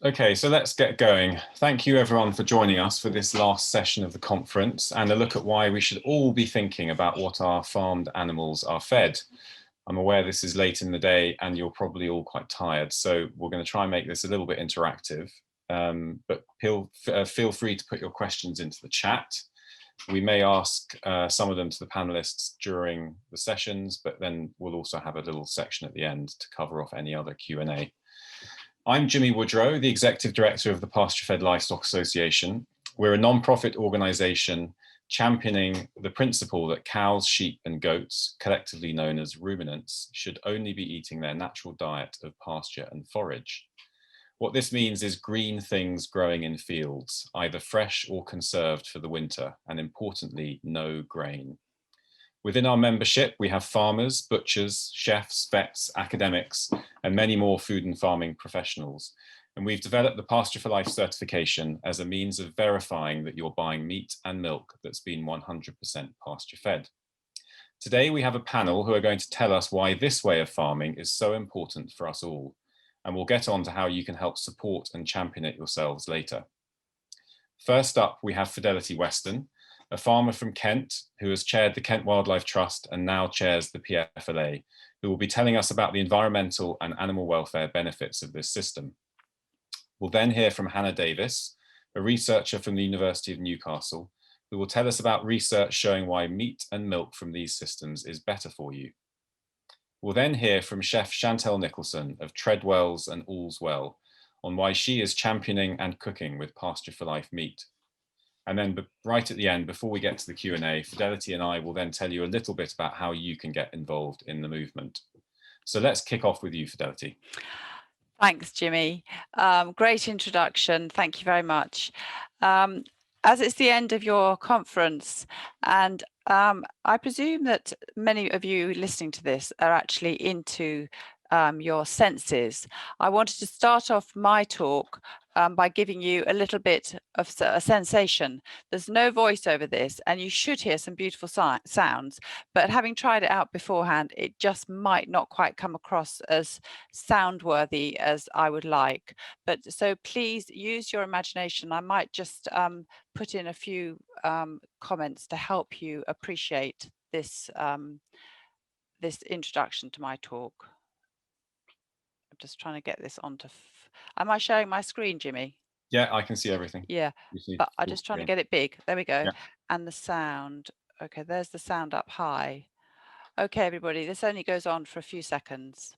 Okay, so let's get going. Thank you everyone for joining us for this last session of the conference and a look at why we should all be thinking about what our farmed animals are fed. I'm aware this is late in the day and you're probably all quite tired, so we're going to try and make this a little bit interactive, but feel free to put your questions into the chat. We may ask some of them to the panelists during the sessions, but then we'll also have a little section at the end to cover off any other Q&A. I'm Jimmy Woodrow, the Executive Director of the Pasture-Fed Livestock Association. We're a non-profit organisation championing the principle that cows, sheep and goats, collectively known as ruminants, should only be eating their natural diet of pasture and forage. What this means is green things growing in fields, either fresh or conserved for the winter, and importantly, no grain. Within our membership, we have farmers, butchers, chefs, vets, academics, and many more food and farming professionals. And we've developed the Pasture for Life certification as a means of verifying that you're buying meat and milk that's been 100% pasture fed. Today, we have a panel who are going to tell us why this way of farming is so important for us all. And we'll get on to how you can help support and champion it yourselves later. First up, we have Fidelity Weston, a farmer from Kent who has chaired the Kent Wildlife Trust and now chairs the PFLA, who will be telling us about the environmental and animal welfare benefits of this system. We'll then hear from Hannah Davis, a researcher from the University of Newcastle, who will tell us about research showing why meat and milk from these systems is better for you. We'll then hear from Chef Chantel Nicholson of Treadwells and All's Well on why she is championing and cooking with Pasture for Life meat. And then right at the end, before we get to the Q&A, Fidelity and I will then tell you a little bit about how you can get involved in the movement. So let's kick off with you, Fidelity. Thanks, Jimmy. Great introduction. Thank you very much. As it's the end of your conference, and I presume that many of you listening to this are actually into your senses, I wanted to start off my talk by giving you a little bit of a sensation. There's no voice over this, and you should hear some beautiful sounds, but having tried it out beforehand, it just might not quite come across as sound worthy as I would like. But so please use your imagination. I might just put in a few comments to help you appreciate this this introduction to my talk. I'm just trying to get this onto. Am I sharing my screen, Jimmy? Yeah, I can see everything. Yeah, but I'm just trying to get it big. There we go. Yeah. And the sound. Okay, there's the sound up high. Okay, everybody, this only goes on for a few seconds.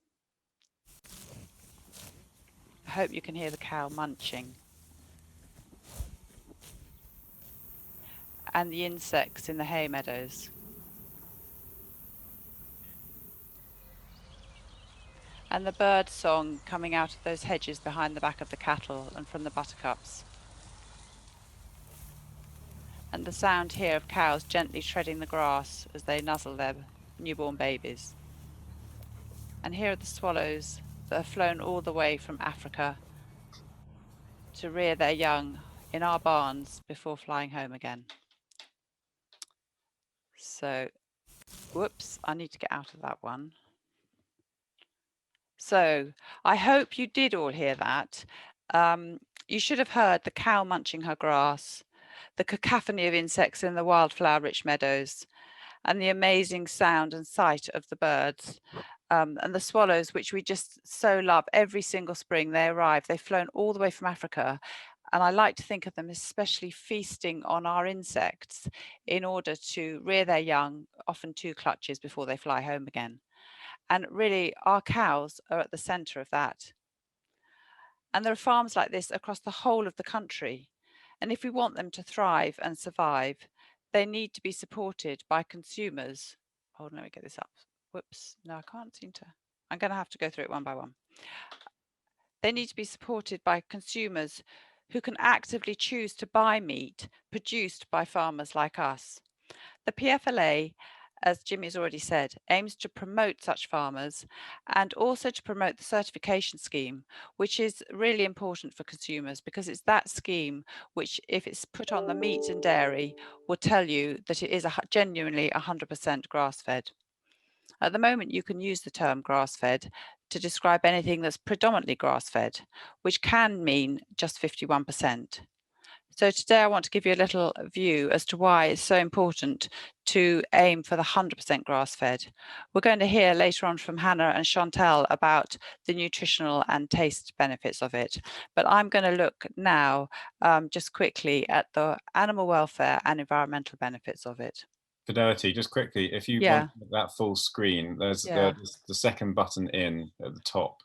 I hope you can hear the cow munching. And the insects in the hay meadows. And the bird song coming out of those hedges behind the back of the cattle and from the buttercups. And the sound here of cows gently treading the grass as they nuzzle their newborn babies. And here are the swallows that have flown all the way from Africa to rear their young in our barns before flying home again. So, whoops, I need to get out of that one. So, I hope you did all hear that. You should have heard the cow munching her grass, the cacophony of insects in the wildflower-rich meadows, and the amazing sound and sight of the birds. And the swallows, which we just so love. Every single spring they arrive. They've flown all the way from Africa. And I like to think of them especially feasting on our insects in order to rear their young, often 2 clutches before they fly home again. And really, our cows are at the centre of that. And there are farms like this across the whole of the country. And if we want them to thrive and survive, they need to be supported by consumers. Hold on, let me get this up. Whoops, no, I can't seem to. I'm going to have to go through it one by one. They need to be supported by consumers who can actively choose to buy meat produced by farmers like us. The PFLA, as Jimmy's already said, aims to promote such farmers and also to promote the certification scheme, which is really important for consumers because it's that scheme which, if it's put on the meat and dairy, will tell you that it is genuinely 100% grass-fed. At the moment, you can use the term grass-fed to describe anything that's predominantly grass-fed, which can mean just 51%. So today I want to give you a little view as to why it's so important to aim for the 100% grass-fed. We're going to hear later on from Hannah and Chantal about the nutritional and taste benefits of it. But I'm going to look now just quickly at the animal welfare and environmental benefits of it. Fidelity, just quickly, if you want Yeah, that full screen, there's yeah. the second button in at the top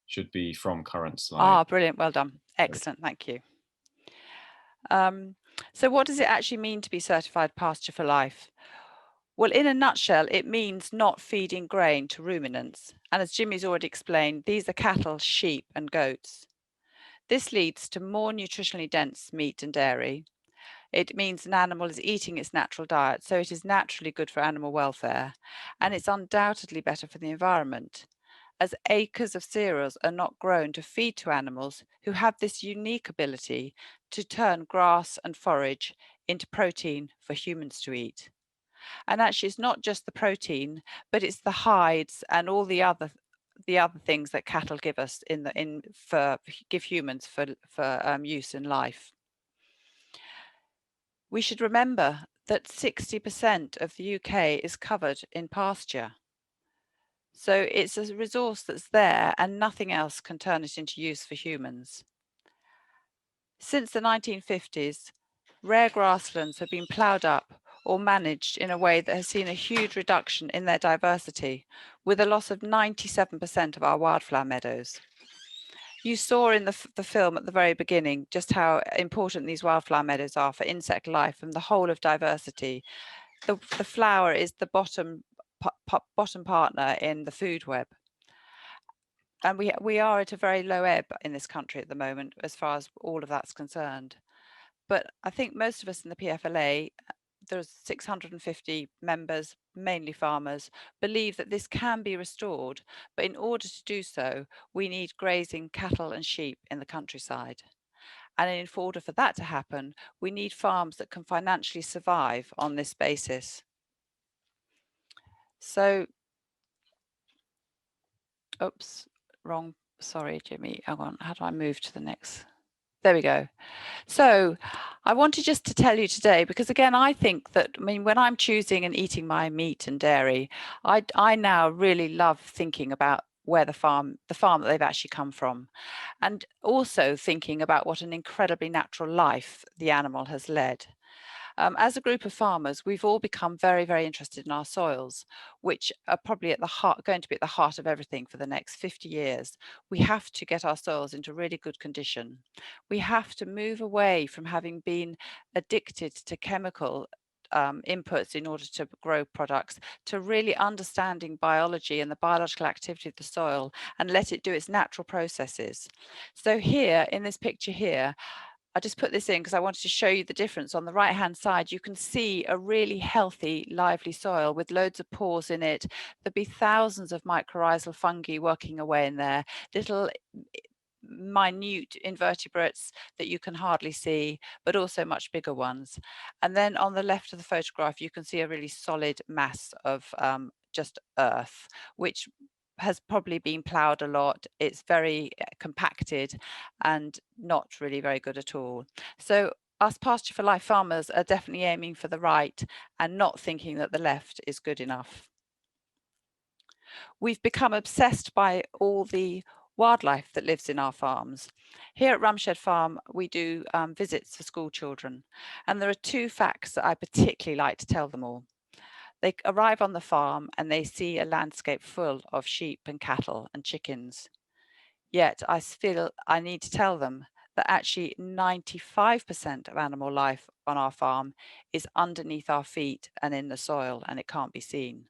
should be from current slide. Ah, brilliant. Well done. Excellent. Thank you. So what does it actually mean to be certified pasture for life? Well, in a nutshell, it means not feeding grain to ruminants. And as Jimmy's already explained, these are cattle, sheep, and goats. This leads to more nutritionally dense meat and dairy. It means an animal is eating its natural diet, so it is naturally good for animal welfare. And it's undoubtedly better for the environment, as acres of cereals are not grown to feed to animals who have this unique ability to turn grass and forage into protein for humans to eat. And actually, it's not just the protein, but it's the hides and all the other things that cattle give us give humans for use in life. We should remember that 60% of the UK is covered in pasture. So it's a resource that's there and nothing else can turn it into use for humans. Since the 1950s, rare grasslands have been ploughed up or managed in a way that has seen a huge reduction in their diversity, with a loss of 97% of our wildflower meadows. You saw in the film at the very beginning just how important these wildflower meadows are for insect life and the whole of diversity. The flower is the bottom partner in the food web. And we are at a very low ebb in this country at the moment, as far as all of that's concerned. But I think most of us in the PFLA, there's 650 members, mainly farmers, believe that this can be restored. But in order to do so, we need grazing cattle and sheep in the countryside. And in order for that to happen, we need farms that can financially survive on this basis. So, oops, wrong. Sorry, Jimmy. Hang on. How do I move to the next? There we go. So I wanted just to tell you today, because again, I think that, I mean, when I'm choosing and eating my meat and dairy, I now really love thinking about where the farm that they've actually come from, and also thinking about what an incredibly natural life the animal has led. As a group of farmers, we've all become very, very interested in our soils, which are probably going to be at the heart of everything for the next 50 years. We have to get our soils into really good condition. We have to move away from having been addicted to chemical inputs in order to grow products, to really understanding biology and the biological activity of the soil and let it do its natural processes. So here in this picture here, I just put this in because I wanted to show you the difference. On the right hand side, you can see a really healthy, lively soil with loads of pores in it. There'd be thousands of mycorrhizal fungi working away in there, little minute invertebrates that you can hardly see, but also much bigger ones. And then on the left of the photograph, you can see a really solid mass of just earth, which has probably been ploughed a lot. It's very compacted and not really very good at all. So us Pasture for Life farmers are definitely aiming for the right and not thinking that the left is good enough. We've become obsessed by all the wildlife that lives in our farms. Here at Rumshed Farm, we do visits for school children, and there are two facts that I particularly like to tell them all. They arrive on the farm and they see a landscape full of sheep and cattle and chickens. Yet I feel I need to tell them that actually 95% of animal life on our farm is underneath our feet and in the soil, and it can't be seen.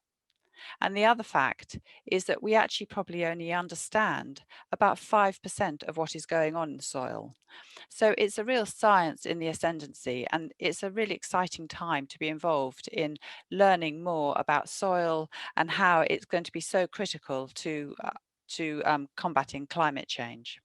And the other fact is that we actually probably only understand about 5% of what is going on in the soil. So it's a real science in the ascendancy, and it's a really exciting time to be involved in learning more about soil and how it's going to be so critical to combating climate change.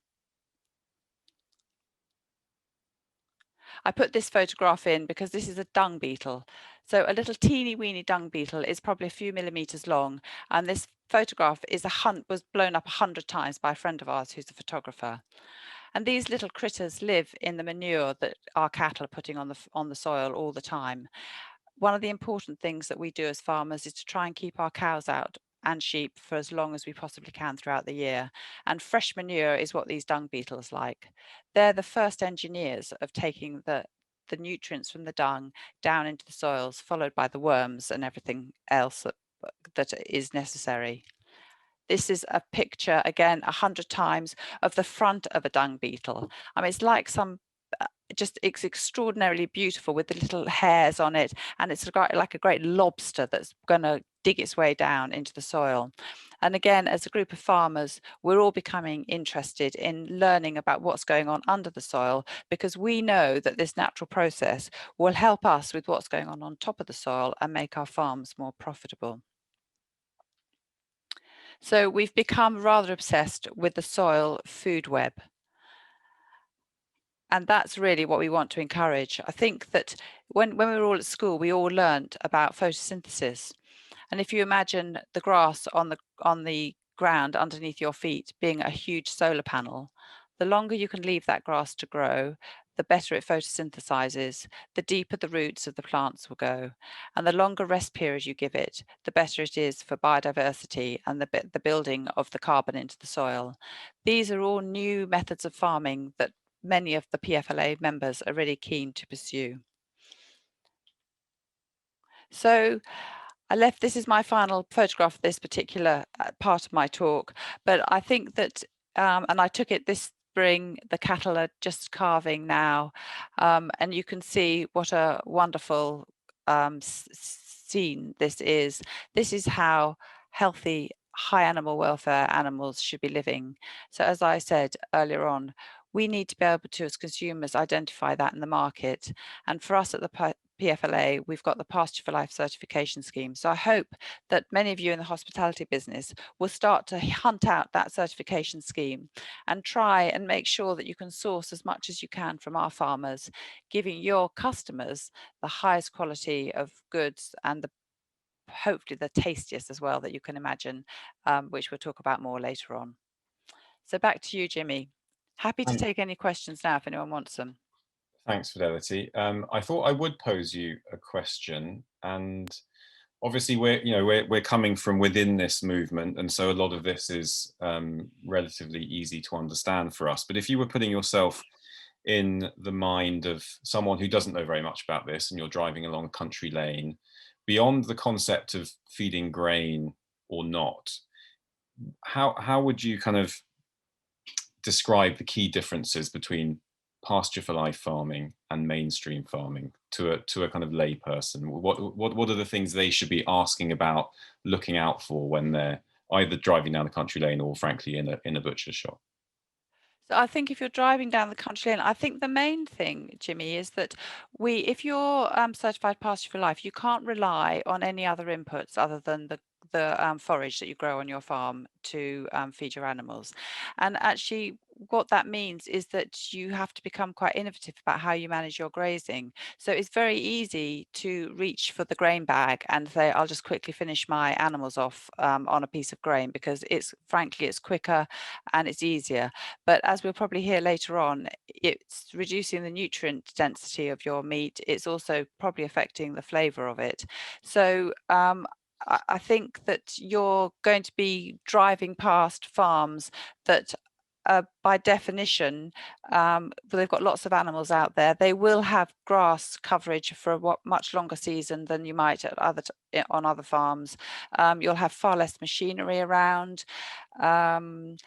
I put this photograph in because this is a dung beetle. So a little teeny weeny dung beetle is probably a few millimeters long, and this photograph was blown up 100 times by a friend of ours who's a photographer. And these little critters live in the manure that our cattle are putting on the soil all the time. One of the important things that we do as farmers is to try and keep our cows out and sheep for as long as we possibly can throughout the year. And fresh manure is what these dung beetles like. They're the first engineers of taking the nutrients from the dung down into the soils, followed by the worms and everything else that is necessary. This is a picture, again, 100 times, of the front of a dung beetle. I mean, it's like it's extraordinarily beautiful with the little hairs on it, and it's like a great lobster that's going to dig its way down into the soil. And again, as a group of farmers, we're all becoming interested in learning about what's going on under the soil, because we know that this natural process will help us with what's going on top of the soil and make our farms more profitable. So we've become rather obsessed with the soil food web. And that's really what we want to encourage. I think that when we were all at school, we all learnt about photosynthesis. And if you imagine the grass on the ground underneath your feet being a huge solar panel, the longer you can leave that grass to grow, the better it photosynthesizes, the deeper the roots of the plants will go. And the longer rest period you give it, the better it is for biodiversity and the building of the carbon into the soil. These are all new methods of farming that many of the PFLA members are really keen to pursue. So this is my final photograph of this particular part of my talk, but I think that, and I took it this spring, the cattle are just calving now, and you can see what a wonderful scene this is. This is how healthy, high animal welfare animals should be living. So as I said earlier on, we need to be able to, as consumers, identify that in the market. And for us at the PFLA, we've got the Pasture for Life certification scheme. So I hope that many of you in the hospitality business will start to hunt out that certification scheme and try and make sure that you can source as much as you can from our farmers, giving your customers the highest quality of goods and hopefully the tastiest as well that you can imagine, which we'll talk about more later on. So back to you, Jimmy. Happy to take any questions now if anyone wants them. Thanks, Fidelity. I thought I would pose you a question, and obviously we're coming from within this movement, and so a lot of this is relatively easy to understand for us. But if you were putting yourself in the mind of someone who doesn't know very much about this, and you're driving along a country lane, beyond the concept of feeding grain or not, how would you kind of describe the key differences between pasture for life farming and mainstream farming to a kind of lay person? What are the things they should be asking about, looking out for when they're either driving down the country lane or frankly in a butcher's shop? So I think if you're driving down the country lane, I think the main thing, Jimmy, is that if you're certified pasture for life, you can't rely on any other inputs other than the forage that you grow on your farm to feed your animals. And actually, what that means is that you have to become quite innovative about how you manage your grazing. So it's very easy to reach for the grain bag and say, I'll just quickly finish my animals off on a piece of grain because frankly, it's quicker and it's easier. But as we'll probably hear later on, it's reducing the nutrient density of your meat. It's also probably affecting the flavor of it. So I think that you're going to be driving past farms that by definition, they've got lots of animals out there. They will have grass coverage for a much longer season than you might at on other farms. You'll have far less machinery around. The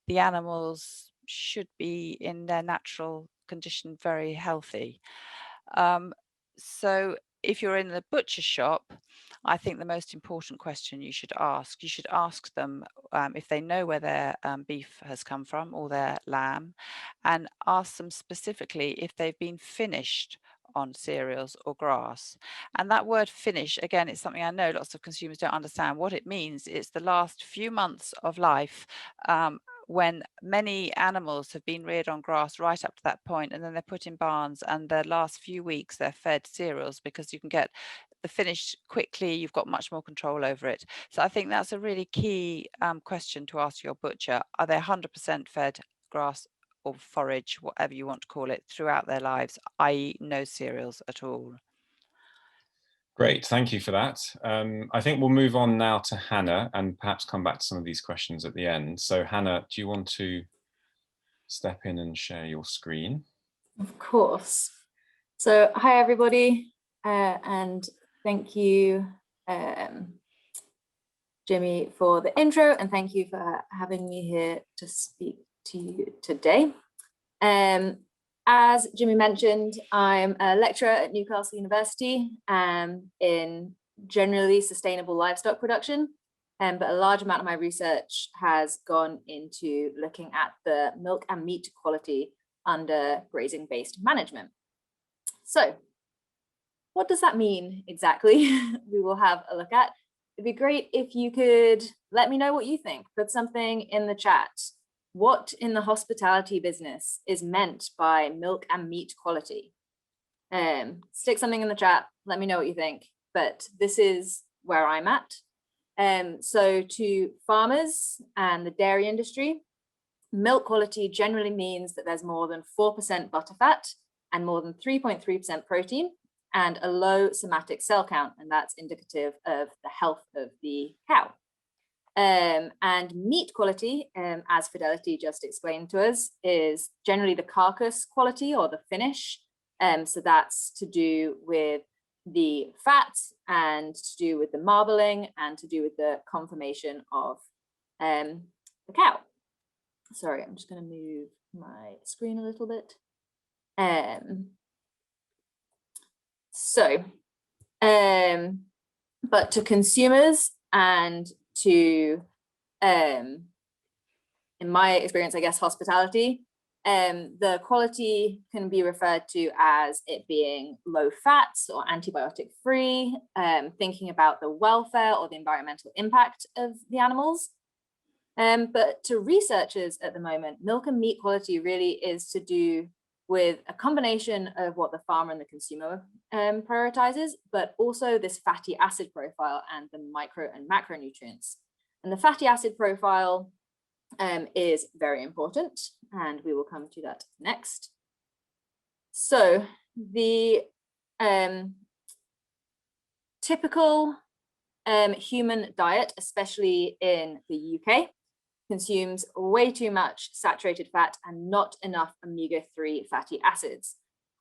animals should be in their natural condition very healthy. So if you're in the butcher shop, I think the most important question you should ask them if they know where their beef has come from or their lamb, and ask them specifically if they've been finished on cereals or grass. And that word finish, again, it's something I know lots of consumers don't understand. What it means is the last few months of life when many animals have been reared on grass right up to that point, and then they're put in barns, and the last few weeks they're fed cereals because you can get the finish quickly, you've got much more control over it. So I think that's a really key question to ask your butcher. Are they 100% fed grass or forage, whatever you want to call it, throughout their lives, i.e. no cereals at all? Great, thank you for that. I think we'll move on now to Hannah and perhaps come back to some of these questions at the end. So Hannah, do you want to step in and share your screen? Of course. So hi everybody, and thank you Jimmy for the intro, and thank you for having me here to speak to you today. As Jimmy mentioned, I'm a lecturer at Newcastle University in generally sustainable livestock production, but a large amount of my research has gone into looking at the milk and meat quality under grazing-based management. So what does that mean exactly? We will have a look at. It'd be great if you could let me know what you think. Put something in the chat. What in the hospitality business is meant by milk and meat quality? Stick something in the chat, let me know what you think, but this is where I'm at. So to farmers and the dairy industry, milk quality generally means that there's more than 4% butterfat and more than 3.3% protein and a low somatic cell count, and that's indicative of the health of the cow. And meat quality, as Fidelity just explained to us, is generally the carcass quality or the finish. So that's to do with the fat and to do with the marbling and to do with the conformation of the cow. Sorry, I'm just going to move my screen a little bit. But to consumers and to, in my experience, I guess, hospitality, the quality can be referred to as it being low fat or antibiotic free, thinking about the welfare or the environmental impact of the animals. But to researchers at the moment, milk and meat quality really is to do with a combination of what the farmer and the consumer prioritizes, but also this fatty acid profile and the micro and macronutrients. And the fatty acid profile is very important, and we will come to that next. So the typical human diet, especially in the UK, consumes way too much saturated fat and not enough omega-3 fatty acids.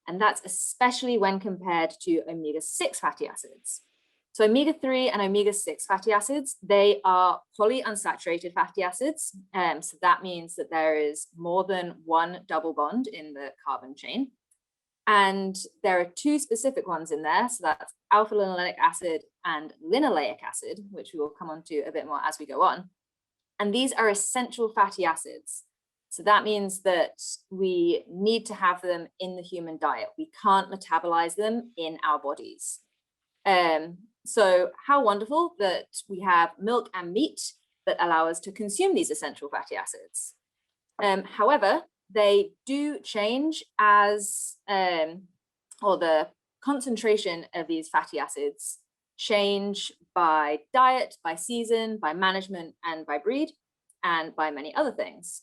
And that's especially when compared to omega-6 fatty acids. So omega-3 and omega-6 fatty acids, they are polyunsaturated fatty acids. So that means that there is more than one double bond in the carbon chain. And there are two specific ones in there. So that's alpha linoleic acid and linoleic acid, which we will come on to a bit more as we go on. And these are essential fatty acids. So that means that we need to have them in the human diet. We can't metabolize them in our bodies. So how wonderful that we have milk and meat that allow us to consume these essential fatty acids. However, they do change as, or the concentration of these fatty acids change by diet, by season, by management, and by breed, and by many other things.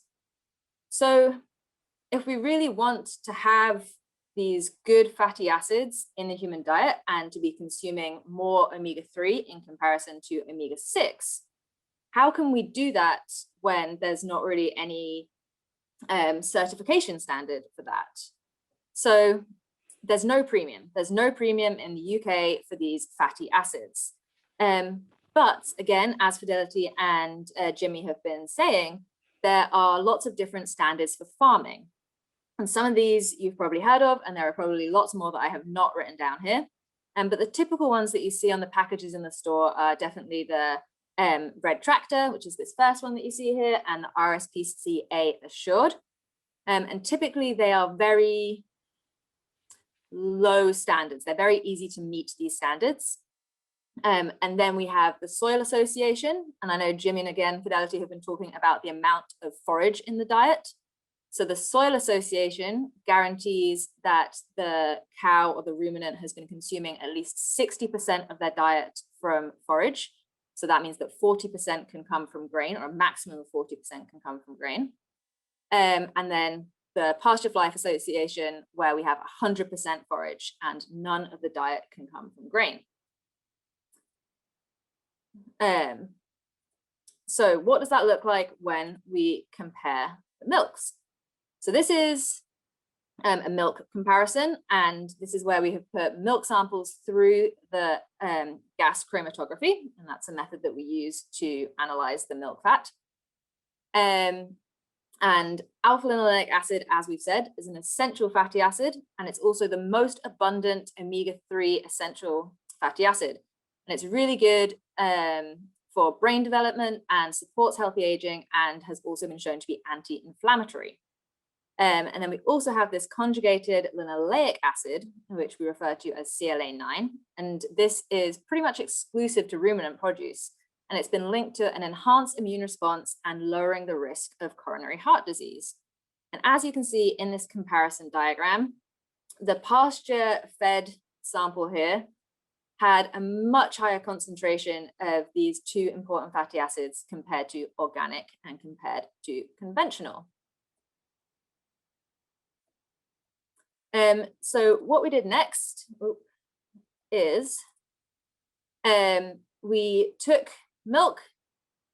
So if we really want to have these good fatty acids in the human diet and to be consuming more omega-3 in comparison to omega-6, how can we do that when there's not really any certification standard for that? So there's no premium. There's no premium in the UK for these fatty acids. But again, as Fidelity and Jimmy have been saying, there are lots of different standards for farming. And some of these you've probably heard of, and there are probably lots more that I have not written down here. But the typical ones that you see on the packages in the store are definitely the Red Tractor, which is this first one that you see here, and the RSPCA Assured. And typically they are very low standards. They're very easy to meet these standards. And then we have the Soil Association, and I know Jimmy and again Fidelity have been talking about the amount of forage in the diet. So the soil association guarantees that the cow or the ruminant has been consuming at least 60% of their diet from forage. So that means that 40% can come from grain, or a maximum of 40% can come from grain. And then the pasture life association, where we have 100% forage and none of the diet can come from grain. So what does that look like when we compare the milks? So this is a milk comparison, and this is where we have put milk samples through the gas chromatography, and that's a method that we use to analyze the milk fat. And alpha-linolenic acid, as we've said, is an essential fatty acid, and it's also the most abundant omega-3 essential fatty acid. And it's really good for brain development and supports healthy aging, and has also been shown to be anti-inflammatory. And then we also have this conjugated linoleic acid, which we refer to as CLA9, and this is pretty much exclusive to ruminant produce. And it's been linked to an enhanced immune response and lowering the risk of coronary heart disease. And as you can see in this comparison diagram, the pasture-fed sample here had a much higher concentration of these two important fatty acids compared to organic and compared to conventional. So what we did next is we took milk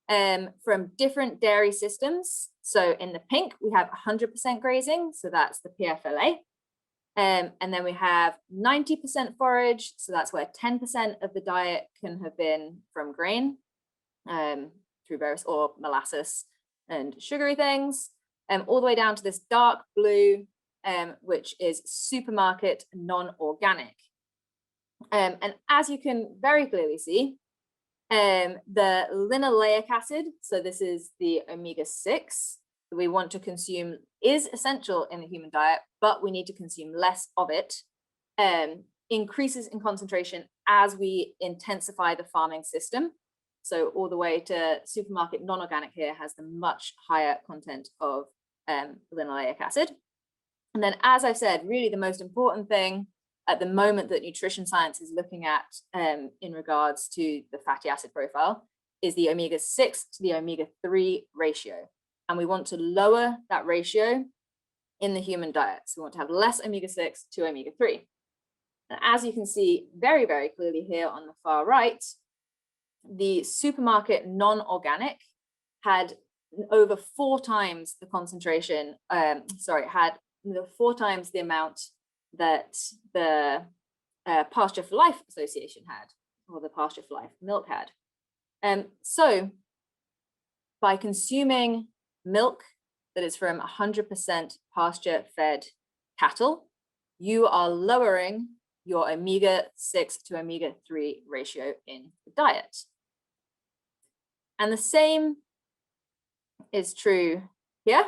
from different dairy systems. So in the pink, we have 100% grazing, so that's the PFLA. And then we have 90% forage, so that's where 10% of the diet can have been from grain, through various, or molasses and sugary things, all the way down to this dark blue, which is supermarket non-organic. And as you can very clearly see, the linoleic acid, so this is the omega-6 that we want to consume, is essential in the human diet, but we need to consume less of it, increases in concentration as we intensify the farming system. So all the way to supermarket non-organic here has the much higher content of linoleic acid. And then, as I've said, really the most important thing at the moment that nutrition science is looking at in regards to the fatty acid profile is the omega-6 to the omega-3 ratio. And we want to lower that ratio in the human diet. So we want to have less omega-6 to omega-3. And as you can see very, very clearly here on the far right, the supermarket non-organic had over 4 times the concentration, had 4 times the amount that the Pasture for Life Association had, or the Pasture for Life milk had. So by consuming milk that is from 100% pasture-fed cattle, you are lowering your omega-6 to omega-3 ratio in the diet. And the same is true here.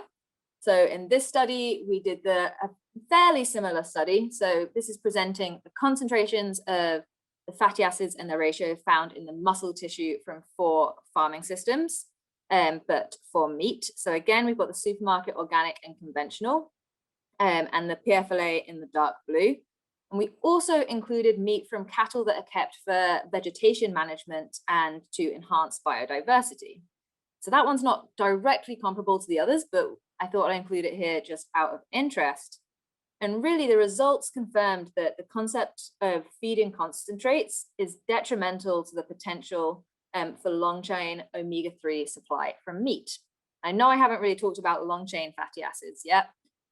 So in this study, we did a fairly similar study. So this is presenting the concentrations of the fatty acids and the ratio found in the muscle tissue from 4 farming systems, but for meat. So again, we've got the supermarket organic and conventional, and the PFLA in the dark blue. And we also included meat from cattle that are kept for vegetation management and to enhance biodiversity. So that one's not directly comparable to the others, but I thought I'd include it here just out of interest. And really the results confirmed that the concept of feeding concentrates is detrimental to the potential for long chain omega-3 supply from meat. I know I haven't really talked about long chain fatty acids yet,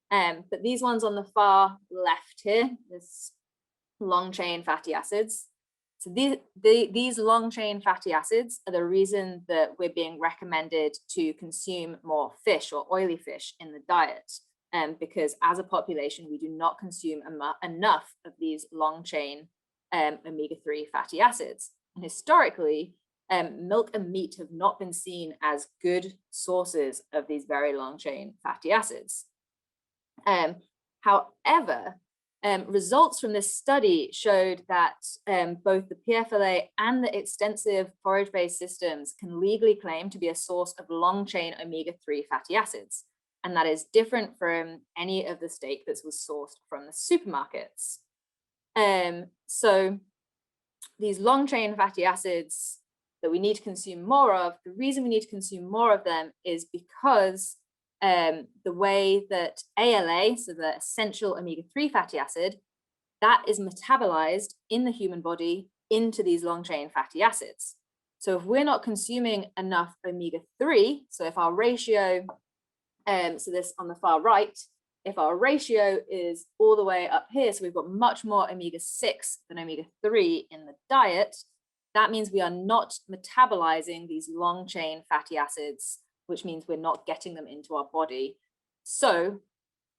but these ones on the far left here, this long chain fatty acids. So these long chain fatty acids are the reason that we're being recommended to consume more fish or oily fish in the diet, because as a population, we do not consume enough of these long chain omega-3 fatty acids. And historically, milk and meat have not been seen as good sources of these very long chain fatty acids. However, results from this study showed that both the PFLA and the extensive forage-based systems can legally claim to be a source of long-chain omega-3 fatty acids. and that is different from any of the steak that was sourced from the supermarkets. So these long chain fatty acids that we need to consume more of, the reason we need to consume more of them is because the way that ALA, so the essential omega-3 fatty acid, that is metabolized in the human body into these long chain fatty acids. So if we're not consuming enough omega-3, so if our ratio, so this on the far right, if our ratio is all the way up here, so we've got much more omega-6 than omega-3 in the diet, that means we are not metabolizing these long chain fatty acids, which means we're not getting them into our body. So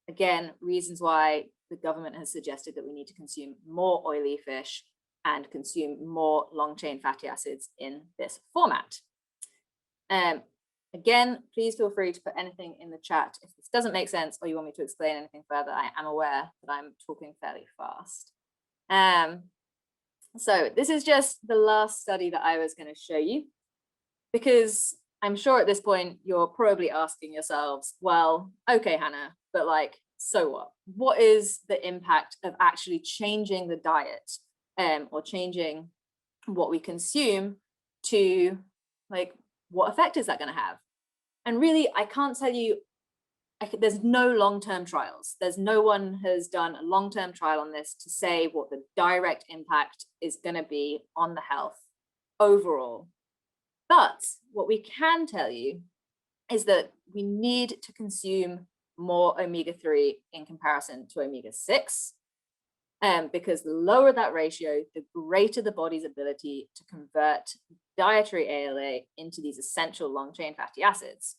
again, reasons why the government has suggested that we need to consume more oily fish and consume more long chain fatty acids in this format. Again, please feel free to put anything in the chat if this doesn't make sense or you want me to explain anything further. I am aware that I'm talking fairly fast. So this is just the last study that I was going to show you, because I'm sure at this point you're probably asking yourselves, well, okay, Hannah, but like, so what? What is the impact of actually changing the diet or changing what we consume to, like, what effect is that going to have? And really, I can't tell you, there's no long-term trials. There's no one has done a long-term trial on this to say what the direct impact is going to be on the health overall. But what we can tell you is that we need to consume more omega-3 in comparison to omega-6, because the lower that ratio, the greater the body's ability to convert dietary ALA into these essential long-chain fatty acids.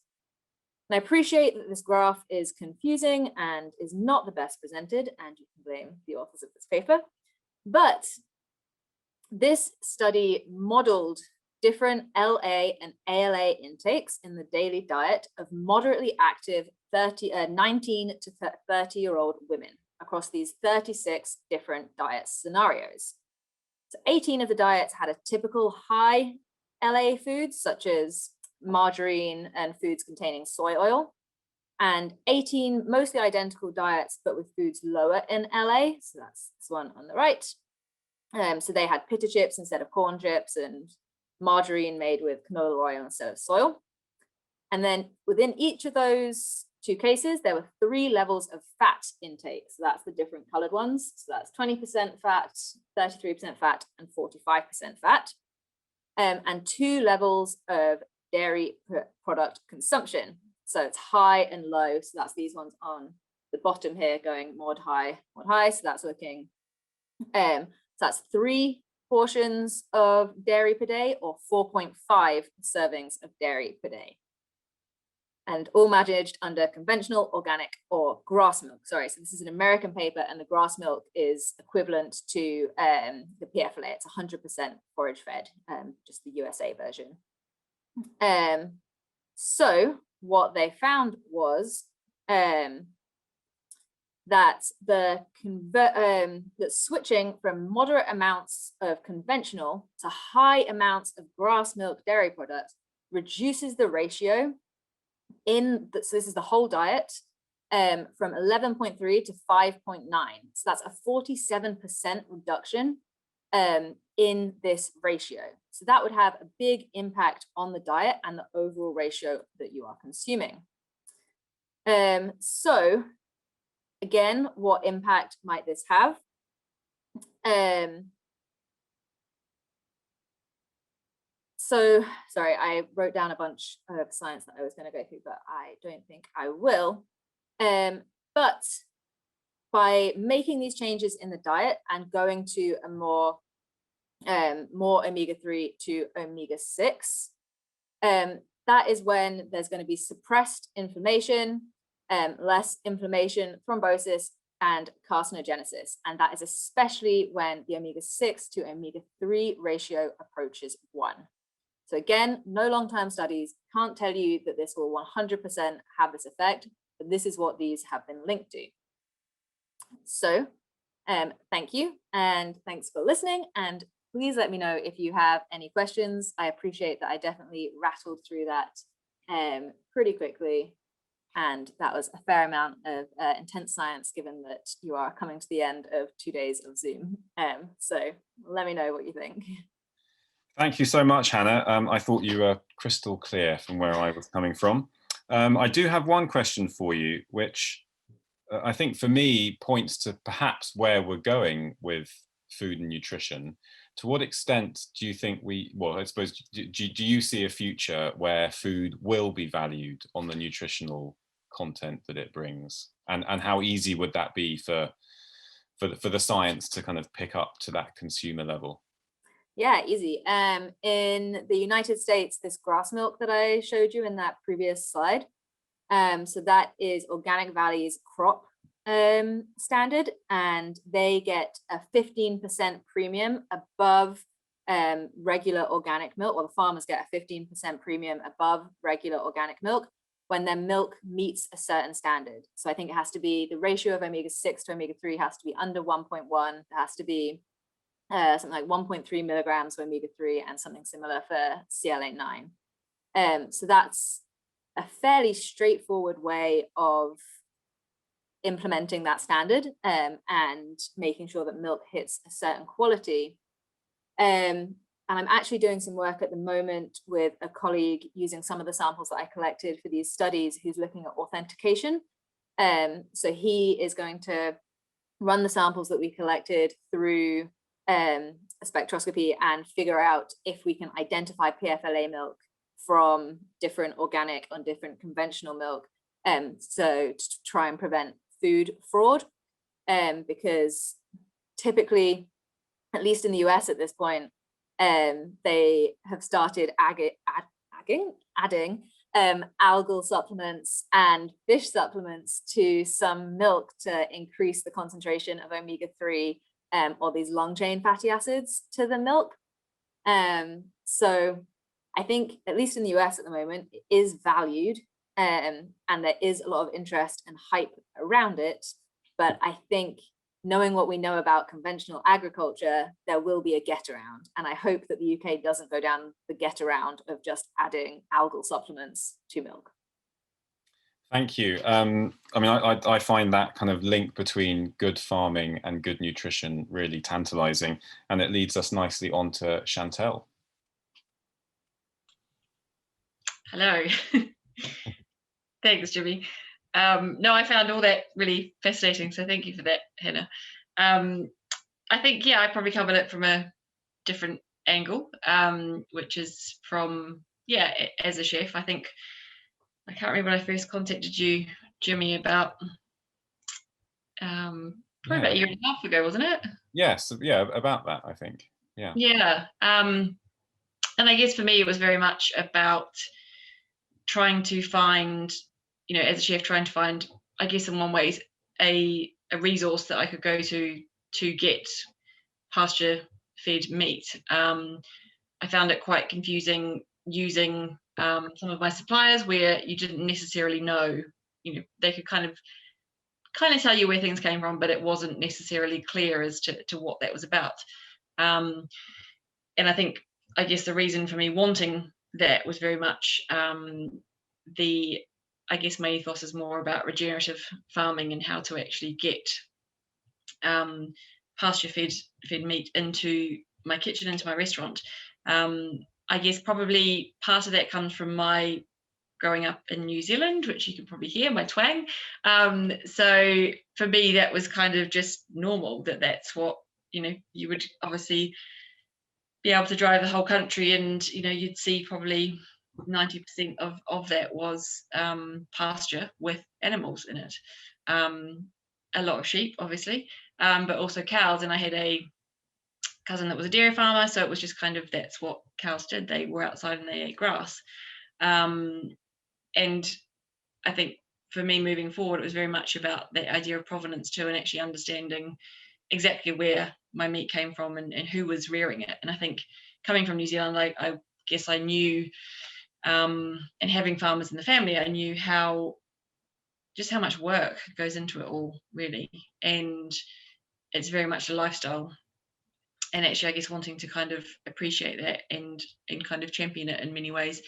And I appreciate that this graph is confusing and is not the best presented, and you can blame the authors of this paper, but this study modeled different LA and ALA intakes in the daily diet of moderately active 19 to 30-year-old women across these 36 different diet scenarios. So 18 of the diets had a typical high LA foods, such as margarine and foods containing soy oil, and 18 mostly identical diets, but with foods lower in LA. So that's this one on the right. So they had pita chips instead of corn chips and margarine made with canola oil instead of soil. And then within each of those two cases, there were 3 levels of fat intake. So that's the different colored ones. So that's 20% fat, 33% fat, and 45% fat. And 2 levels of dairy product consumption. So it's high and low. So that's these ones on the bottom here going mod high. So that's looking, so that's 3 portions of dairy per day or 4.5 servings of dairy per day. And all managed under conventional, organic, or grass milk. Sorry, so this is an American paper, and the grass milk is equivalent to the PFLA. It's 100% forage fed, just the USA version. So what they found was that that switching from moderate amounts of conventional to high amounts of grass milk dairy products reduces the ratio in the, so this is the whole diet, from 11.3 to 5.9. So that's a 47% reduction in this ratio. So that would have a big impact on the diet and the overall ratio that you are consuming. So again, what impact might this have? So, sorry, I wrote down a bunch of science that I was going to go through, but I don't think I will. But by making these changes in the diet and going to a more omega-3 to omega-6, that is when there's going to be suppressed inflammation, less inflammation, thrombosis, and carcinogenesis. And that is especially when the omega-6 to omega-3 ratio approaches 1. So again, no long-term studies, can't tell you that this will 100% have this effect, but this is what these have been linked to. So thank you, and thanks for listening, and please let me know if you have any questions. I appreciate that I definitely rattled through that pretty quickly. And that was a fair amount of intense science, given that you are coming to the end of 2 days of Zoom. So let me know what you think. Thank you so much, Hannah. I thought you were crystal clear from where I was coming from. I do have one question for you, which I think for me points to perhaps where we're going with food and nutrition. To what extent do you think I suppose, do you see a future where food will be valued on the nutritional content that it brings? And how easy would that be for the science to kind of pick up to that consumer level? Yeah, easy. In the United States, this grass milk that I showed you in that previous slide, so that is Organic Valley's crop standard, and they get a 15% premium above regular organic milk, or the farmers get a 15% premium above regular organic milk when their milk meets a certain standard. So I think it has to be, the ratio of omega-6 to omega-3 has to be under 1.1. There has to be something like 1.3 milligrams of omega-3 and something similar for CLA9. So that's a fairly straightforward way of implementing that standard and making sure that milk hits a certain quality. And I'm actually doing some work at the moment with a colleague using some of the samples that I collected for these studies, who's looking at authentication. So he is going to run the samples that we collected through a spectroscopy and figure out if we can identify PFLA milk from different organic and different conventional milk, so to try and prevent food fraud, because typically, at least in the US at this point, they have started adding algal supplements and fish supplements to some milk to increase the concentration of omega-3 or these long chain fatty acids to the milk. So I think, at least in the US at the moment, it is valued, and there is a lot of interest and hype around it. But I think, knowing what we know about conventional agriculture, there will be a get around. And I hope that the UK doesn't go down the get around of just adding algal supplements to milk. Thank you. I mean, I find that kind of link between good farming and good nutrition really tantalizing, and it leads us nicely on to Chantel. Hello. Thanks, Jimmy. No, I found all that really fascinating, so thank you for that, Hannah. I think, I probably covered it from a different angle, which is from, as a chef. I think, I can't remember when I first contacted you, Jimmy, about probably about a year and a half ago, wasn't it? Yes, about that, I think. Yeah. And I guess for me, it was very much about trying to find, as a chef, trying to find, I guess in one way, a resource that I could go to get pasture-fed meat. I found it quite confusing using some of my suppliers where you didn't necessarily know, they could kind of tell you where things came from, but it wasn't necessarily clear as to what that was about. And I think, I guess the reason for me wanting that was very much I guess my ethos is more about regenerative farming and how to actually get pasture-fed meat into my kitchen, into my restaurant. I guess probably part of that comes from my growing up in New Zealand, which you can probably hear my twang. So for me, that was kind of just normal, that's what, you would obviously be able to drive the whole country and, you'd see probably 90% of that was pasture with animals in it. A lot of sheep, obviously, but also cows. And I had a cousin that was a dairy farmer, so it was just kind of, that's what cows did. They were outside and they ate grass. And I think for me moving forward, it was very much about the idea of provenance too, and actually understanding exactly where my meat came from and who was rearing it. And I think coming from New Zealand, I guess I knew, and having farmers in the family, I knew how much work goes into it all, really. And it's very much a lifestyle. And actually, I guess wanting to kind of appreciate that and kind of champion it in many ways.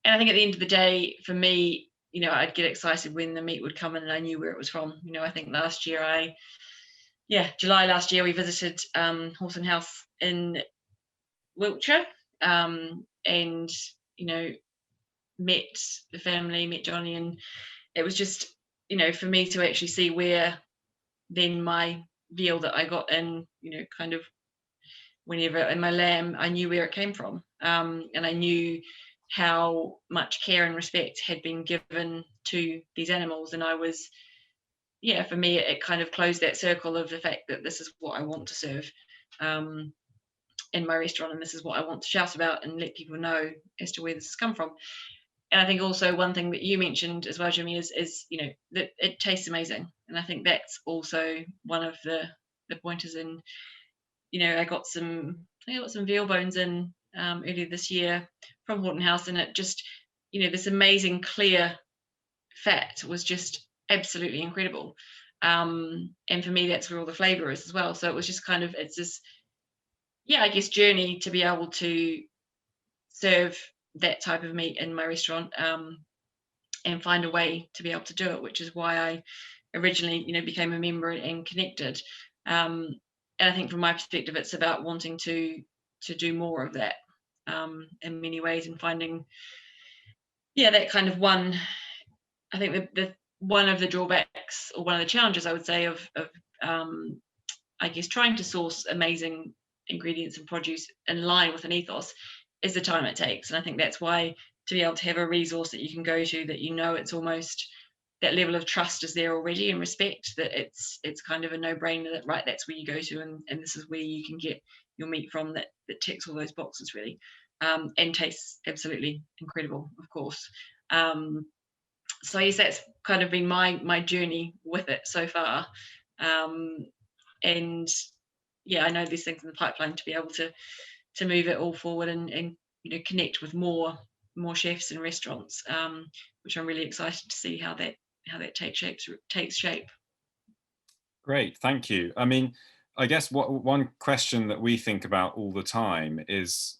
And I think at the end of the day, for me, I'd get excited when the meat would come in and I knew where it was from. I think last year July last year we visited Horton House in Wiltshire, and met the family, met Johnny, and it was just for me to actually see where then my veal that I got in, kind of whenever in my lamb, I knew where it came from, and I knew how much care and respect had been given to these animals, and I was, for me it kind of closed that circle of the fact that this is what I want to serve in my restaurant, and this is what I want to shout about and let people know as to where this has come from. And I think also one thing that you mentioned as well, Jimmy, is that it tastes amazing, and I think that's also one of the pointers. In I got some veal bones in earlier this year from Horton House, and it just this amazing clear fat was just absolutely incredible, and for me that's where all the flavor is as well. So it was just kind of, it's this I guess journey to be able to serve that type of meat in my restaurant, and find a way to be able to do it, which is why I originally became a member and connected, and I think from my perspective it's about wanting to do more of that in many ways, and finding that kind of one. I think the one of the drawbacks, or one of the challenges I would say of I guess trying to source amazing ingredients and produce in line with an ethos is the time it takes. And I think that's why, to be able to have a resource that you can go to that it's almost that level of trust is there already, and respect, that it's kind of a no-brainer that right, that's where you go to, and this is where you can get your meat from that ticks all those boxes really, and tastes absolutely incredible, of course. So I guess that's kind of been my journey with it so far, and I know there's things in the pipeline to be able to move it all forward and connect with more chefs and restaurants, which I'm really excited to see how that takes shape. Great, thank you. I mean, I guess one question that we think about all the time is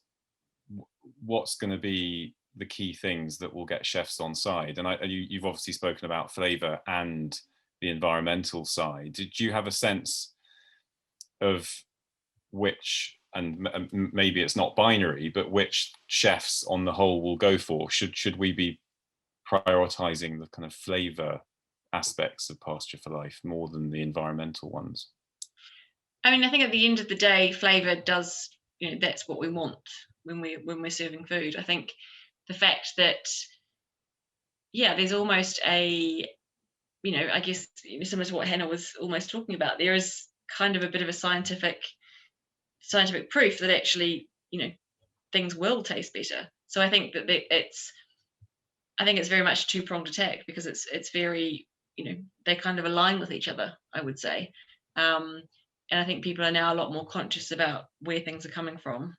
what's going to be the key things that will get chefs on side. And you've obviously spoken about flavour and the environmental side. Did you have a sense of which, and maybe it's not binary, but which chefs on the whole will go for? Should we be prioritizing the kind of flavour aspects of Pasture for Life more than the environmental ones? I mean, I think at the end of the day, flavour does, that's what we want when we're serving food. I think the fact that there's almost a, I guess similar to what Hannah was almost talking about, there is kind of a bit of a scientific proof that actually things will taste better. So I think that it's very much a two-pronged attack, because it's very, they kind of align with each other, I would say, and I think people are now a lot more conscious about where things are coming from.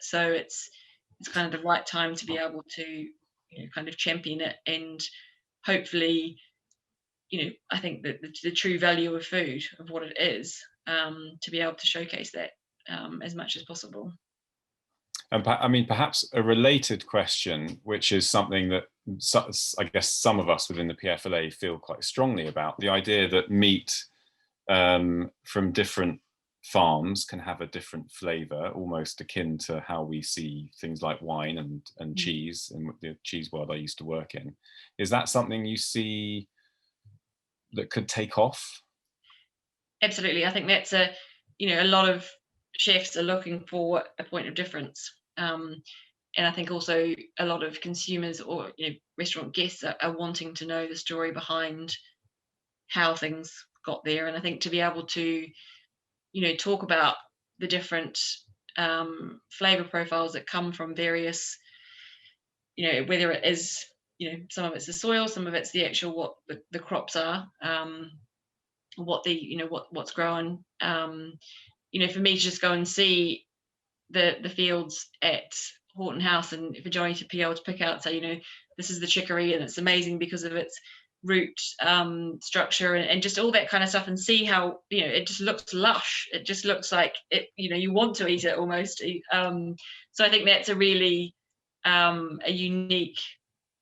So it's kind of the right time to be able to kind of champion it, and hopefully I think that the true value of food, of what it is, to be able to showcase that as much as possible. And I mean, perhaps a related question, which is something that I guess some of us within the PFLA feel quite strongly about, the idea that meat from different farms can have a different flavour, almost akin to how we see things like wine and cheese in the cheese world I used to work in. Is that something you see that could take off? Absolutely. I think that's a lot of chefs are looking for a point of difference, and I think also a lot of consumers or restaurant guests are wanting to know the story behind how things got there. And I think to be able to talk about the different flavor profiles that come from various, whether it is some of it's the soil, some of it's the actual what the crops are, what the what's grown, for me to just go and see the fields at Horton House, and for Johnny to be able to pick out, say, this is the chicory and it's amazing because of its root structure and just all that kind of stuff, and see how it just looks lush. It just looks like it, you want to eat it almost. So I think that's a really a unique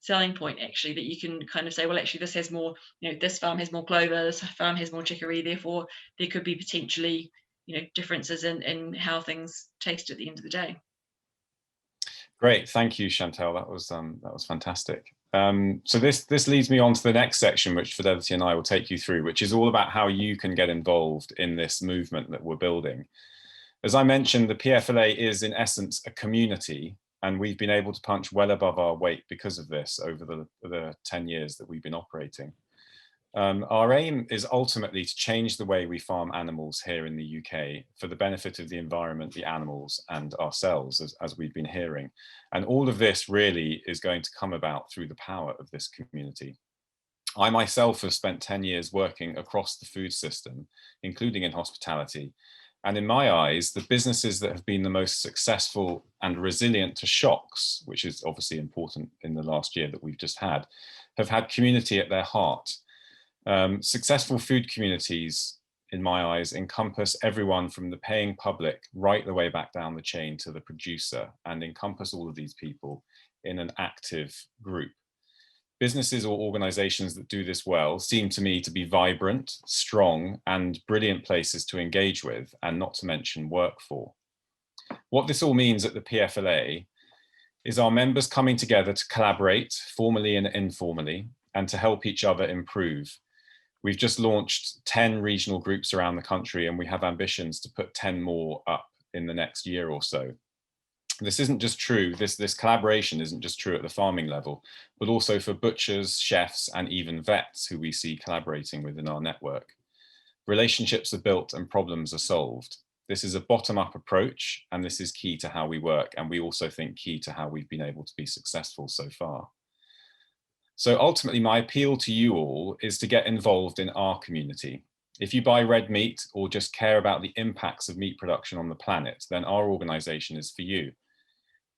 selling point, actually, that you can kind of say, well, actually, this has more, this farm has more clover, this farm has more chicory, therefore there could be potentially, differences in how things taste at the end of the day. Great, thank you, Chantal. That was fantastic. So this leads me on to the next section, which Fidelity and I will take you through, which is all about how you can get involved in this movement that we're building. As I mentioned, the PFLA is in essence a community, and we've been able to punch well above our weight because of this over the 10 years that we've been operating. Our aim is ultimately to change the way we farm animals here in the UK for the benefit of the environment, the animals, and ourselves, as we've been hearing. And all of this really is going to come about through the power of this community. I myself have spent 10 years working across the food system, including in hospitality. And in my eyes, the businesses that have been the most successful and resilient to shocks, which is obviously important in the last year that we've just had, have had community at their heart. Successful food communities, in my eyes, encompass everyone from the paying public right the way back down the chain to the producer, and encompass all of these people in an active group. Businesses or organizations that do this well seem to me to be vibrant, strong, and brilliant places to engage with, and not to mention work for. What this all means at the PFLA is our members coming together to collaborate, formally and informally, and to help each other improve. We've just launched 10 regional groups around the country, and we have ambitions to put 10 more up in the next year or so. This isn't just true, this collaboration isn't just true at the farming level, but also for butchers, chefs, and even vets who we see collaborating within our network. Relationships are built and problems are solved. This is a bottom-up approach, and this is key to how we work, and we also think key to how we've been able to be successful so far. So ultimately, my appeal to you all is to get involved in our community. If you buy red meat or just care about the impacts of meat production on the planet, then our organization is for you.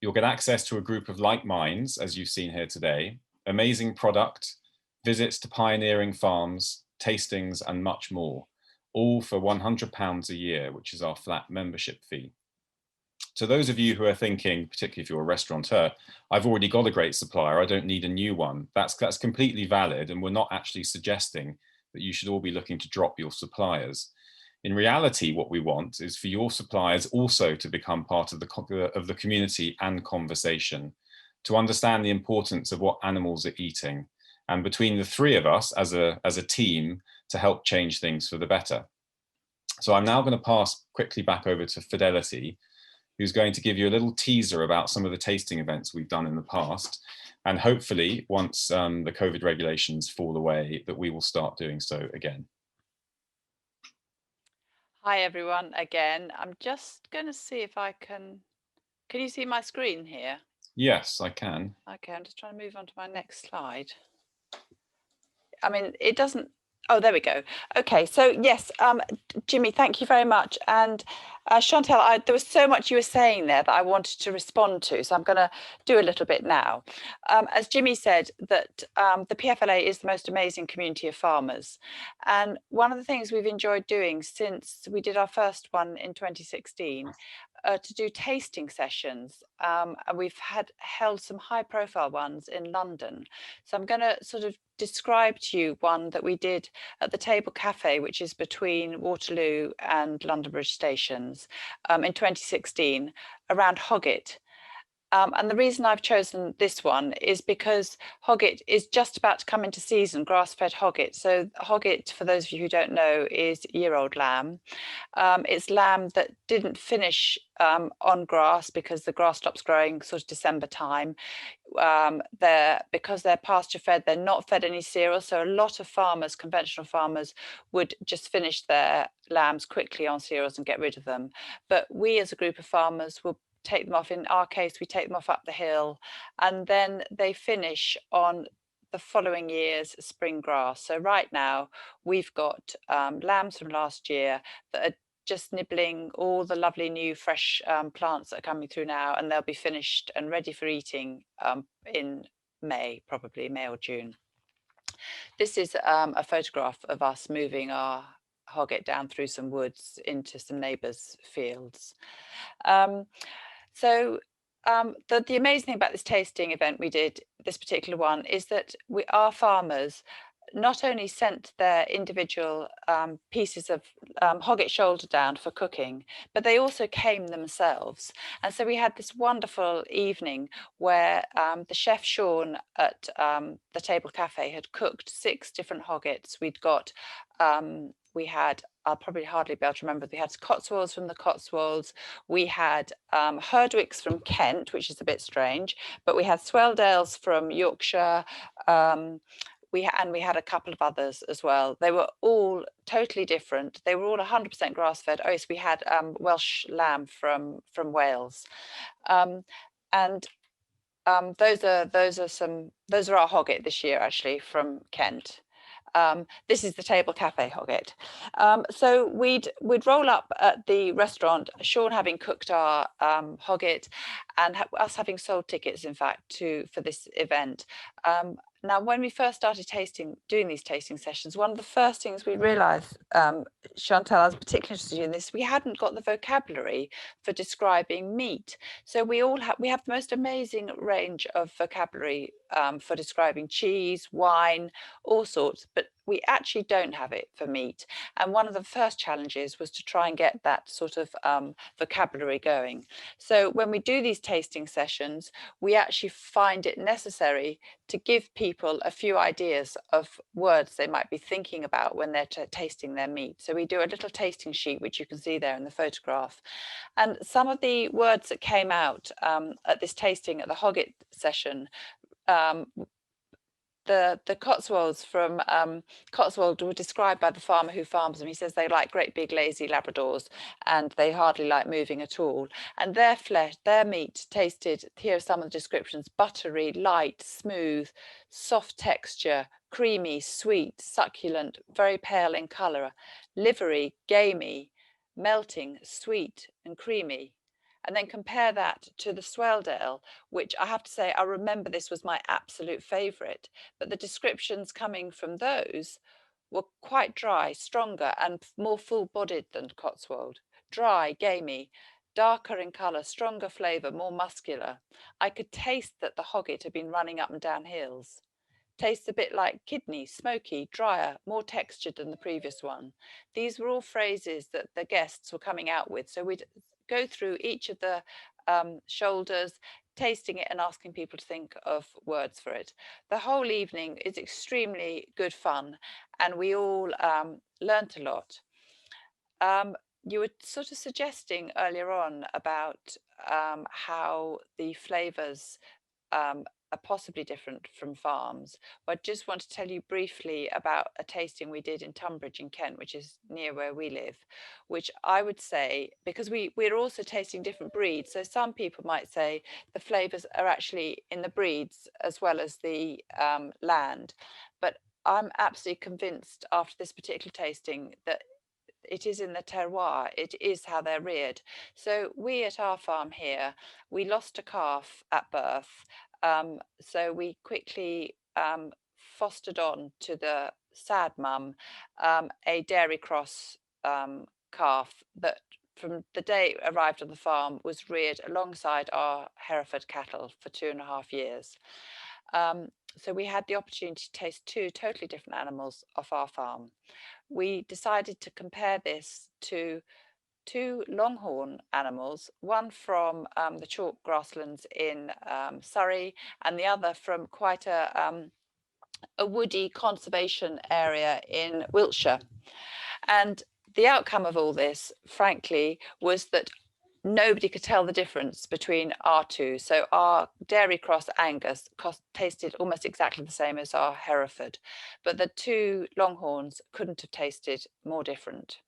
You'll get access to a group of like minds, as you've seen here today, amazing product, visits to pioneering farms, tastings, and much more, all for £100 a year, which is our flat membership fee. So those of you who are thinking, particularly if you're a restaurateur, I've already got a great supplier, I don't need a new one. That's completely valid, and we're not actually suggesting that you should all be looking to drop your suppliers. In reality, what we want is for your suppliers also to become part of the community and conversation, to understand the importance of what animals are eating, and between the three of us as a team to help change things for the better. So I'm now going to pass quickly back over to Fidelity, who's going to give you a little teaser about some of the tasting events we've done in the past. And hopefully, once the COVID regulations fall away, that we will start doing so again. Hi, everyone, again. I'm just going to see if I can you see my screen here? Yes, I can. Okay, I'm just trying to move on to my next slide. I mean, it doesn't, oh, there we go. Okay, so yes, Jimmy, thank you very much. And Chantal, there was so much you were saying there that I wanted to respond to, so I'm going to do a little bit now. As Jimmy said, that the PFLA is the most amazing community of farmers. And one of the things we've enjoyed doing since we did our first one in 2016 to do tasting sessions, and we've held some high profile ones in London. So I'm going to sort of describe to you one that we did at the Table Cafe, which is between Waterloo and London Bridge stations in 2016 around Hogget. And the reason I've chosen this one is because Hogget is just about to come into season, grass-fed Hogget. So Hogget, for those of you who don't know, is year-old lamb. It's lamb that didn't finish on grass because the grass stops growing sort of December time. Because they're pasture fed, they're not fed any cereal. So a lot of farmers, conventional farmers, would just finish their lambs quickly on cereals and get rid of them. But we as a group of farmers will take them off. In our case, we take them off up the hill, and then they finish on the following year's spring grass. So right now we've got lambs from last year that are just nibbling all the lovely new fresh plants that are coming through now, and they'll be finished and ready for eating in May, probably May or June. This is a photograph of us moving our Hogget down through some woods into some neighbours' fields. So the amazing thing about this tasting event we did, this particular one, is that our farmers not only sent their individual pieces of hogget shoulder down for cooking, but they also came themselves. And so we had this wonderful evening where the chef Sean at the Table Cafe had cooked 6 different hoggets. We had, I'll probably hardly be able to remember, we had Cotswolds from the Cotswolds, we had Herdwicks from Kent, which is a bit strange, but we had Swelldales from Yorkshire, we had a couple of others as well. They were all totally different. They were all 100% grass-fed. Oh yes, we had Welsh lamb from Wales, and those are our hogget this year actually from Kent. This is the Table Cafe hogget. So we'd roll up at the restaurant, Sean having cooked our hogget, and us having sold tickets, in fact, for this event. Now, when we first started doing these tasting sessions, one of the first things we realised, Chantal, I was particularly interested in this, we hadn't got the vocabulary for describing meat. So we have the most amazing range of vocabulary for describing cheese, wine, all sorts, but we actually don't have it for meat. And one of the first challenges was to try and get that sort of vocabulary going. So when we do these tasting sessions, we actually find it necessary to give people a few ideas of words they might be thinking about when they're tasting their meat. So we do a little tasting sheet, which you can see there in the photograph. And some of the words that came out at this tasting at the hogget session, the Cotswolds from Cotswold were described by the farmer who farms them. He says they like great big lazy Labradors and they hardly like moving at all. And their meat tasted, here are some of the descriptions: buttery, light, smooth, soft texture, creamy, sweet, succulent, very pale in colour, livery, gamey, melting, sweet and creamy. And then compare that to the Swelldale, which I have to say, I remember this was my absolute favourite, but the descriptions coming from those were quite dry, stronger and more full-bodied than Cotswold. Dry, gamey, darker in colour, stronger flavour, more muscular. I could taste that the hogget had been running up and down hills. Tastes a bit like kidney, smoky, drier, more textured than the previous one. These were all phrases that the guests were coming out with. So we'd go through each of the shoulders, tasting it and asking people to think of words for it. The whole evening is extremely good fun and we all learnt a lot. You were sort of suggesting earlier on about how the flavours are possibly different from farms. But I just want to tell you briefly about a tasting we did in Tunbridge in Kent, which is near where we live, which I would say, because we're also tasting different breeds, so some people might say the flavours are actually in the breeds as well as the land. But I'm absolutely convinced after this particular tasting that it is in the terroir, it is how they're reared. So we at our farm here, we lost a calf at birth. So we quickly fostered on to the sad mum a dairy cross calf that from the day it arrived on the farm was reared alongside our Hereford cattle for 2.5 years. So we had the opportunity to taste 2 totally different animals off our farm. We decided to compare this to 2 longhorn animals, one from the chalk grasslands in Surrey and the other from quite a woody conservation area in Wiltshire. And the outcome of all this, frankly, was that nobody could tell the difference between our 2. So our dairy cross Angus tasted almost exactly the same as our Hereford, but the 2 longhorns couldn't have tasted more different.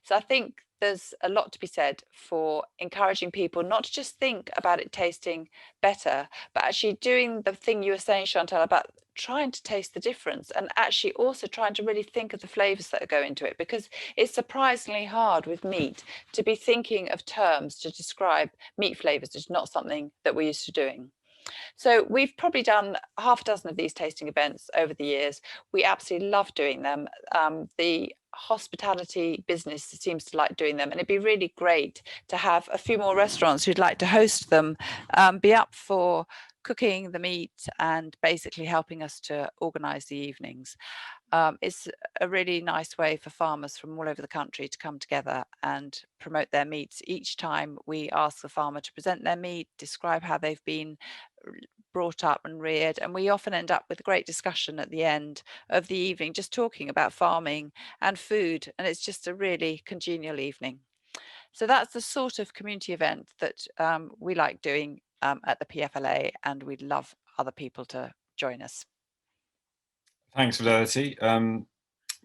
So I think there's a lot to be said for encouraging people not to just think about it tasting better, but actually doing the thing you were saying, Chantal, about trying to taste the difference and actually also trying to really think of the flavours that go into it, because it's surprisingly hard with meat to be thinking of terms to describe meat flavours. It's not something that we're used to doing. So we've probably done 6 of these tasting events over the years. We absolutely love doing them. The hospitality business seems to like doing them, and it'd be really great to have a few more restaurants who'd like to host them, be up for cooking the meat and basically helping us to organize the evenings. It's a really nice way for farmers from all over the country to come together and promote their meats. Each time we ask the farmer to present their meat, describe how they've been brought up and reared, and we often end up with a great discussion at the end of the evening, just talking about farming and food, and it's just a really congenial evening. So that's the sort of community event that we like doing at the PFLA, and we'd love other people to join us. Thanks, Fidelity.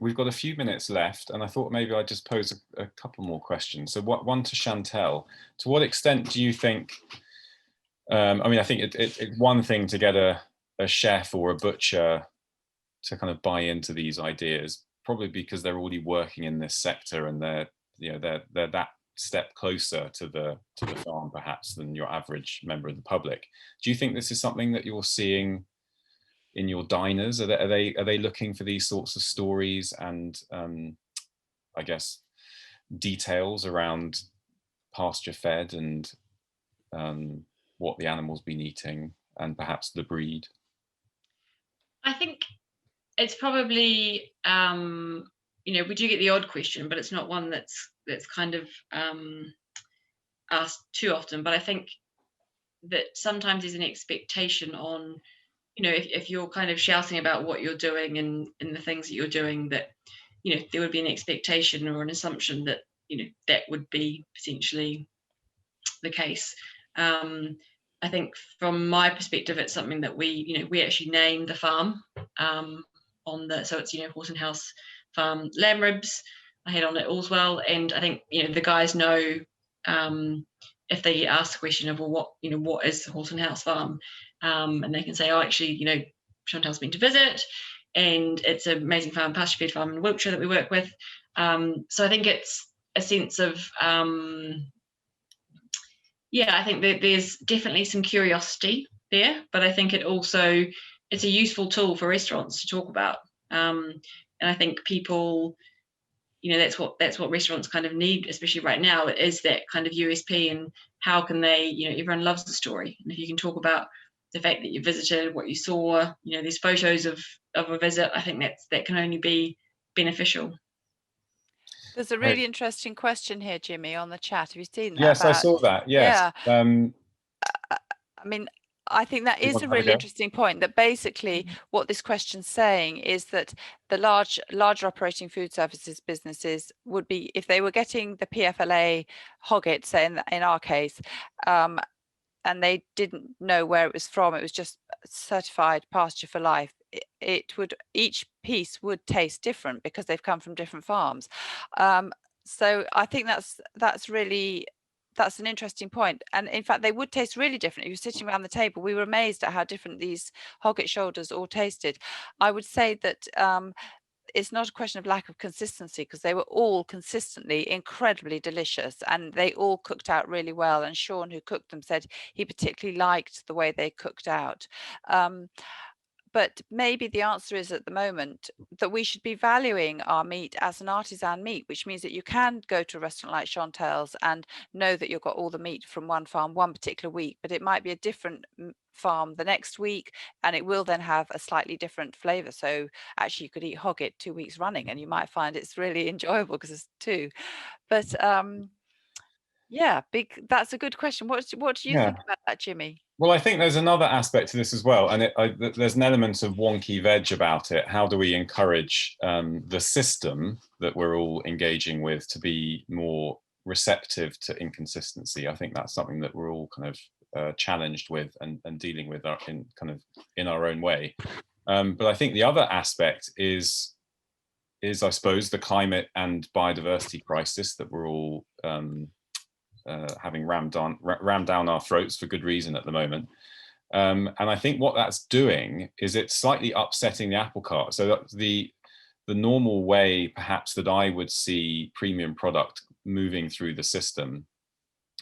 We've got a few minutes left, and I thought maybe I'd just pose a couple more questions. So one to Chantel. To what extent do you think, I mean, I think it's one thing to get a chef or a butcher to kind of buy into these ideas, probably because they're already working in this sector and they're that step closer to the farm perhaps than your average member of the public. Do you think this is something that you're seeing in your diners? Are they looking for these sorts of stories and I guess details around pasture fed and what the animal's been eating and perhaps the breed? I think it's probably we do get the odd question, but it's not one that's kind of asked too often. But I think that sometimes there's an expectation on, if you're kind of shouting about what you're doing and the things that you're doing, that there would be an expectation or an assumption that that would be potentially the case. I think from my perspective, it's something that we actually named the farm so it's Horse and House Farm lamb ribs. I had on it Allswell, and I think the guys know if they get asked the question of, well, what is the Horse and House Farm, and they can say, oh, actually, Chantal's been to visit, and it's an amazing farm, pasture fed farm in Wiltshire that we work with. So I think it's a sense of I think that there's definitely some curiosity there, but I think it's a useful tool for restaurants to talk about. And I think people, that's what restaurants kind of need, especially right now, is that kind of USP, and how can they, everyone loves the story. And if you can talk about the fact that you visited, what you saw, there's photos of a visit, I think that can only be beneficial. There's a really interesting question here, Jimmy, on the chat. Have you seen that? Yes, I saw that. Yes. Yeah. I mean, I think that is a really interesting point, that basically what this question's saying is that the larger operating food services businesses would be, if they were getting the PFLA hogget, say in our case, and they didn't know where it was from, it was just certified pasture for life, each piece would taste different because they've come from different farms. So I think that's an interesting point. And in fact, they would taste really different. If you're sitting around the table, we were amazed at how different these hogget shoulders all tasted. I would say that it's not a question of lack of consistency, because they were all consistently incredibly delicious, and they all cooked out really well. And Sean, who cooked them, said he particularly liked the way they cooked out. But maybe the answer is at the moment that we should be valuing our meat as an artisan meat, which means that you can go to a restaurant like Chantel's and know that you've got all the meat from one farm one particular week, but it might be a different farm the next week, and it will then have a slightly different flavor. So actually you could eat hogget 2 weeks running and you might find it's really enjoyable because it's two. But that's a good question. What do you think about that, Jimmy? Well, I think there's another aspect to this as well, and there's an element of wonky veg about it. How do we encourage the system that we're all engaging with to be more receptive to inconsistency? I think that's something that we're all kind of challenged with and dealing with in our own way. But I think the other aspect is I suppose the climate and biodiversity crisis that we're all having rammed down our throats for good reason at the moment. And I think what that's doing is it's slightly upsetting the apple cart. So that the normal way perhaps that I would see premium product moving through the system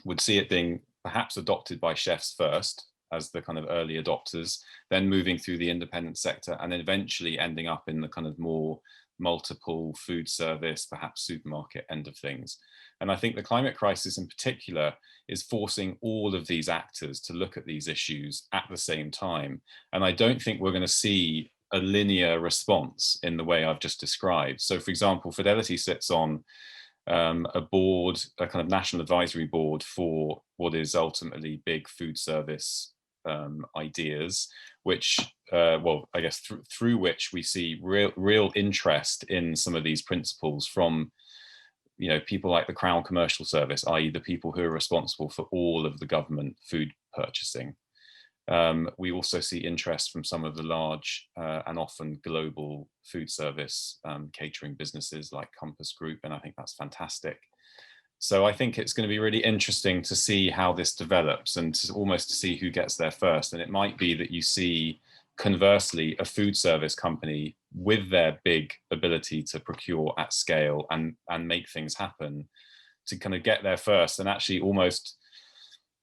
would see it being perhaps adopted by chefs first as the kind of early adopters, then moving through the independent sector, and then eventually ending up in the kind of more multiple food service, perhaps supermarket end of things. And I think the climate crisis in particular is forcing all of these actors to look at these issues at the same time. And I don't think we're going to see a linear response in the way I've just described. So for example, Fidelity sits on a board, a kind of national advisory board for what is ultimately big food service ideas, which, well, I guess through which we see real interest in some of these principles from, you know, people like the Crown Commercial Service, i.e. the people who are responsible for all of the government food purchasing. We also see interest from some of the large and often global food service catering businesses like Compass Group, and I think that's fantastic. So I think it's going to be really interesting to see how this develops and to see who gets there first. And it might be that you see, conversely, a food service company with their big ability to procure at scale and make things happen to kind of get there first and actually almost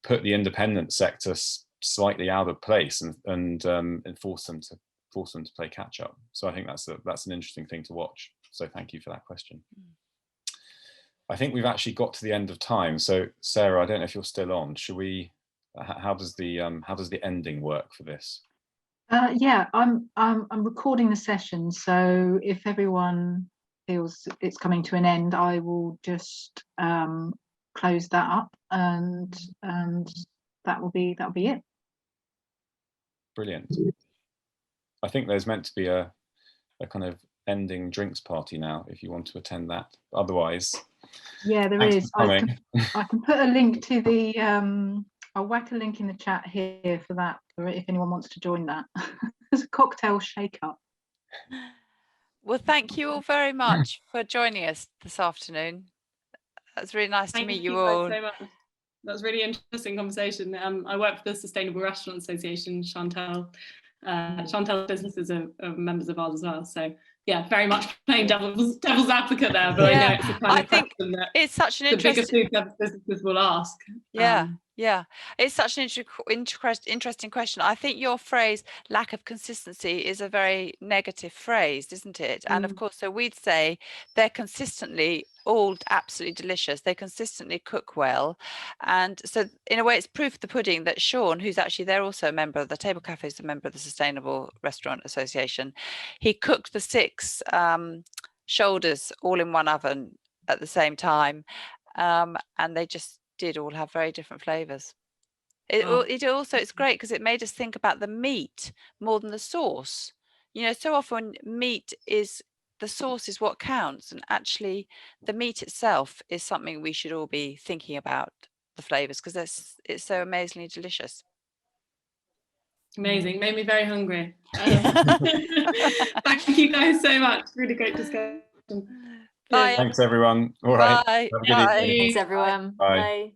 put the independent sector slightly out of place and force them to play catch up. So I think that's an interesting thing to watch. So thank you for that question. I think we've actually got to the end of time. So Sarah, I don't know if you're still on. Should we? How does the ending work for this? Yeah, I'm recording the session, so if everyone feels it's coming to an end, I will just close that up, and that will be it. Brilliant. I think there's meant to be a kind of ending drinks party now, if you want to attend that. Otherwise, yeah, there is. I can put a link to the. I'll whack a link in the chat here for that, for if anyone wants to join that. There's a cocktail shake-up. Well, thank you all very much for joining us this afternoon. That's really nice to meet you all. Thank you so much. That was a really interesting conversation. I work for the Sustainable Restaurant Association. Chantel's businesses are members of ours as well. So yeah, very much playing devil's advocate there. But yeah, I know it's the kind of question that it's such an the bigger food service businesses will ask. Yeah. Yeah, it's such an interesting question. I think your phrase "lack of consistency" is a very negative phrase, isn't it? And of course, so we'd say they're consistently all absolutely delicious. They consistently cook well, and so in a way, it's proof of the pudding that Sean, who's actually they're also a member of the Table Cafe, is a member of the Sustainable Restaurant Association. He cooked the 6 shoulders all in one oven at the same time, and they just did all have very different flavors. It's great because it made us think about the meat more than the sauce. You know, so often meat is the sauce is what counts, and actually the meat itself is something we should all be thinking about, the flavors, because it's so amazingly delicious. Amazing, made me very hungry. Thank you guys so much. Really great discussion. Bye. Thanks everyone. All right. Bye. Have a good evening. Thanks everyone. Bye. Bye.